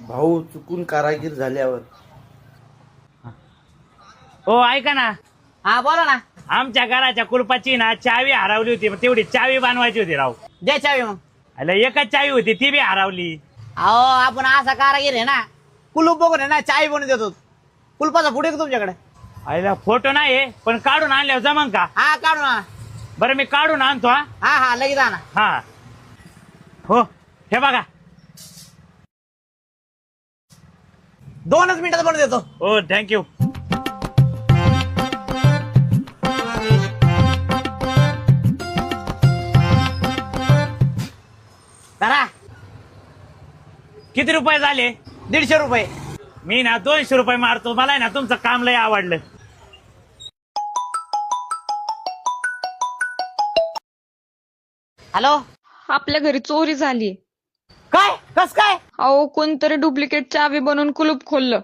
भाऊ चुकून कारागीर झाल्यावर. हो ऐका ना, हा बोला ना. आमच्या घराच्या कुलपाची ना चावी हरवली होती, मग तेवढी चावी बनवायची होती राव. द्या चावी मग. अरे एकच चावी होती ती बी हरवली. अहो आपण असा कारागीर आहे ना, कुलूप बघून आहे ना चावी बनवून देतो. कुलपाचा पुढे का तुमच्याकडे? अरे फोटो नाही पण काढून आणल्यावर जमन का? हा काढू ना. बरं मी काढून आणतो. हा हा हा लगेच आणा. हा हो हे बघा. 2च मिनिटात बनवून देतो. हो थँक्यू. करा. किती रुपये झाले? 150 रुपये. मी ना 200 रुपये मारतो. मला आहे ना तुमचं काम लय आवडलं. हॅलो. आपल्या घरी चोरी झाली. काय? कस काय? अहो कोणतरी डुप्लिकेट चावी बनवून कुलूप खोललं.